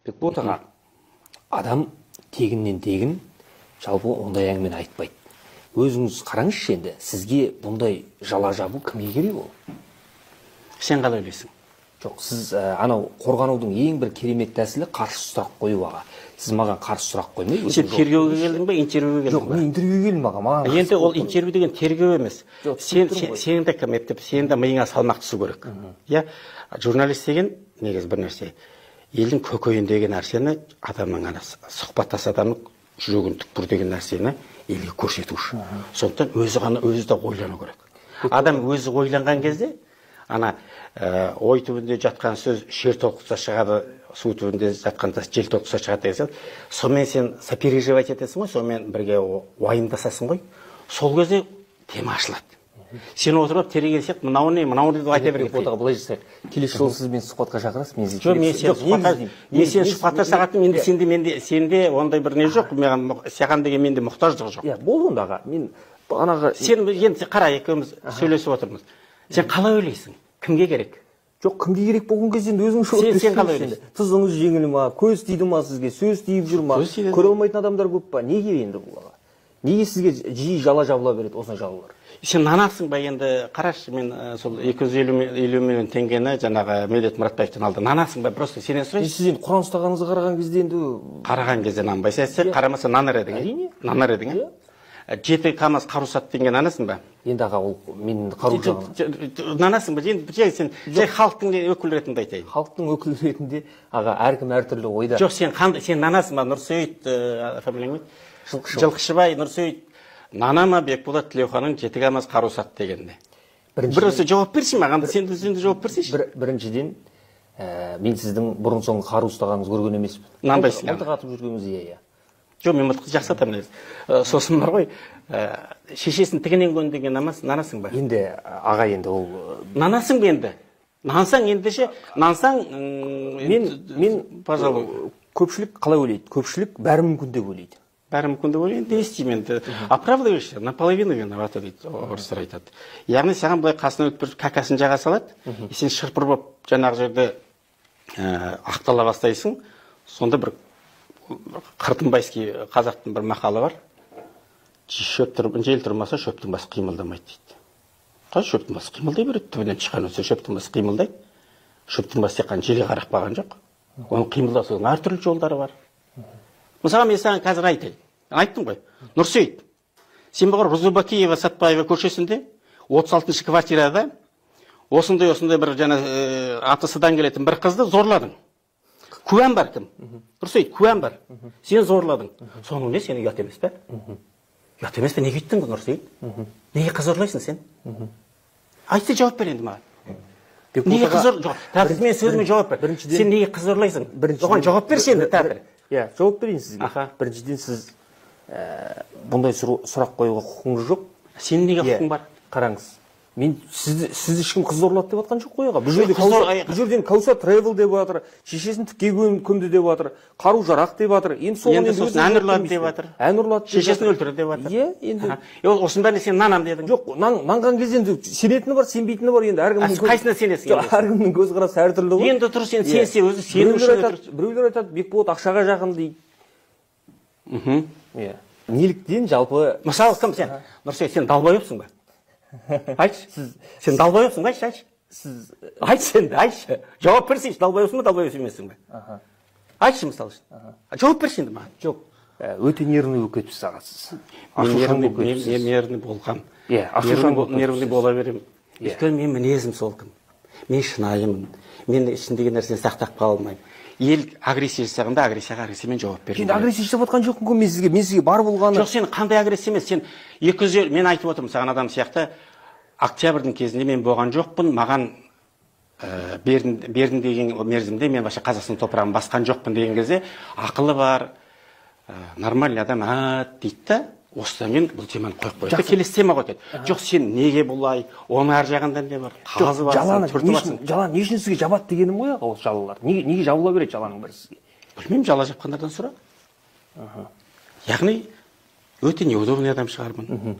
Бекболат аға, адам тегіннен тегін жалпы ондай әңгімені айтпайды. Өзіңіз қараңызшы енді, сізге бұндай жала жабу кімге керек ол? Сен қалай ойлайсың? Жоқ, сіз анау қорғанудың ең бір керемет тәсілі қарсы сұрақ қою аға. Сіз маған қарсы сұрақ қоймай. Сен тергеуге келдің бе, интервьюге келдің бе? Жоқ, мен интервьюге келдім аға, маған. Енді ол интервью деген тергеу емес. Сен де кім ептеп, сен де миыңа салмақ түсу керек. Я журналист деген негізі бір нәрсе. Елдің көкейіндегі нәрсені адамның сұхбаттас адамның жүрегін түкпір деген нәрсені елге көрсетуші. Сондықтан өзі де ойлану керек. Адам өзі ойланған кезде ана ой түбінде жатқан сөз шер толқыса шығады, су түбінде жатқан жел толқыса шығады деген сөз. Сонымен сен сопереживать етесің ғой, сонымен бірге уайымдасасың ғой. Сол кезде тема ашылады. Сен отырып тереген сияқты мынау не, мынау деп айта берген. Отаға былай жасайық. Келесі жолы сіз мені сұхбатқа шақырасыз, мен сен сұхбатқа шақырдым, енді сенде ондай бір не жоқ, саған деген менде мұқтаждық жоқ. Иә, болды онда аға. Мен анаға сен енді қара, екеуміз сөйлесіп отырмыз. Сен қалай ойлайсың? Кімге керек? Жоқ, кімге керек болған кезде өзің сен қалай ойлайсың? Тызыңыз жеңіл ма, көз тиді ма сізге, сөз тиіп жүр ма, көре алмайтын адамдар көп па? Неге енді бұл аға? Неге сізге жиі жала жабыла береді осындай жалалар? Сен нанасың ба енді? Қарашы, мен сол 250 миллион теңгені жаңағы Медет Мұратбаевтан алды. Нанасың ба? Просто сенен сұрайын. Сіз енді Құран ұстағаныңызды қараған кезде енді қараған кезде нанбайсың, қарамаса нанар едің. Әрине. Нанар едің. 7 КАМАЗ қару сатты деген нанасың ба? Енді аға, ол мен қару жағынан. Нанасың ба? Енді сен халықтың өкілі ретінде айтайын. Халықтың өкілі ретінде аға, әркім әртүрлі ойда. Жоқ, сен нанасың ба? Нұрсейіт фамилияң ба? Жылқышыбай Нұрсейіт нана ма Бекболат Тілеуханның 7 КАМАЗ қару сатты дегенде? Бірінші жауап берші маған, сен жауап берсейші. Біріншіден, мен сіздің бұрын соңғы қару ұстағаныңыз көрген емеспін. Нанбайсың. Мылтық атып жүргеніңіз иә. Жоқ, мен мылтық жақсы атамын. Сосын бар ғой, шешесін тігінен көн деген нанасың ба? Енді аға, енді ол нанасың ба енді? Нансаң ендеше, нансаң мен пожалуй, көпшілік қалай ойлайды? Көпшілік бәрі мүмкін деп ойлайды. Бәрі мүмкін деп ойлайды, не істеймін енді? Оправдываешься, наполовину виновата дейді, орыстар айтады. Яғни саған былай қасына өтіп какасын жаға салады, сен шырпыр болып жаңағы жерде ақтала бастайсың, сонда бір Қыртынбайский қазақтың бір мақалы бар. Жел тұрмаса шөптің басы қимылдамайды дейді. Қай шөптің басы қимылдай береді? Түбінен шыққан өтсе шөптің басы қимылдайды. Шөптің басы тек қана желге қарап қалған жоқ. Оның қимылдасудың әртүрлі жолдары бар. Мысалы мен саған қазір айтайын. Айттым ғой. Нұрсейіт, сен бағар Рузубакиева Сатпаева көшесінде 36-шы квартирада осындай бір атысыдан келетін бір қызды зорладың. Куәм бар кім? Нұрсейіт, куәм бар. Сен зорладың. Соның не, сені ұят емес пе? Ұят емес пе? Неге үйттің Нұрсейіт? Неге қызорлайсың сен? Айтты, жауап бер енді маған. Неге қызорлайсың? Мен сөзіме жауап бер. Сен неге қызорлайсың? Оған жауап берші енді тәбір. Иә, жауап берейін сізге. Біріншіден сіз бұндай сұрақ қоюға құқыңыз жоқ. Сен неге құқың бар? Қараңыз. Мен сізді ешкім қыз зорлады деп атқан жоқ қой аға. Бұл жерден Каусар Тревел деп жатыр, шешесін тікке көмді деп жатыр, қару жарақ деп жатыр. Енді сосын ән ұрлады деп жатыр. Ән ұрлады. Шешесін өлтірді деп жатыр. Иә, енді. Осының бәріне сен нанам дедің. Жоқ, нанған кезде енді сенетіні бар, сенбейтіні бар. Енді әркімнің қайсына сенесің? Әркімнің көзқарасы әртүрлі ғой. Енді тұр сен сенсе өзі сенің үшін өтір. Біреулер айтады, Бекболат ақшаға жақын дейді. Иә. Неліктен жалпы мысалы кім сен? Нұрсейіт, сен далбайыпсың ба? Айтшы, сен далбайыпсың ба? Айтшы. Айтшы сен, айтшы. Жауап берсейші, далбайыпсың ба, далбайып емессің ба? Айтшы мысалы үшін. Жауап берші енді маған. Жоқ, өте нервный болып кетіпсіз аға сіз. Мен нервный болғам. Нервный бола берем. Өйткені мен мінезім сол кім. Мен шынайымын. Мен ішіндегі нәрсені сақтап қала алмаймын. Ел агрессия жасағанда агрессиямен жауап беремін. Енді агрессия жасап отқан жоқпын ғой, мен сізге бар болғаны. Жоқ, сен қандай агрессия емес, сен 200 мен айтып отырмын саған адам сияқты, октябрьдің кезінде мен болған жоқпын, маған бердің деген мерзімде мен вообще Қазақстан топырағын басқан жоқпын деген кезде ақылы бар, нормальный адам дейді да, осыдан мен бұл теманы қойып қойды. Келесі тема қойды. Жоқ, сен неге бұлай, оның ар жағында не бар? Қазы барсың, түрті барсың. Жалан, не үшін сізге жабады дегенім ғой аға, осы жалалар. Неге жабыла береді жаланың бірі сізге? Білмеймін, жала жапқандардан сұра. Яғни, өте неудобный адам шығармын.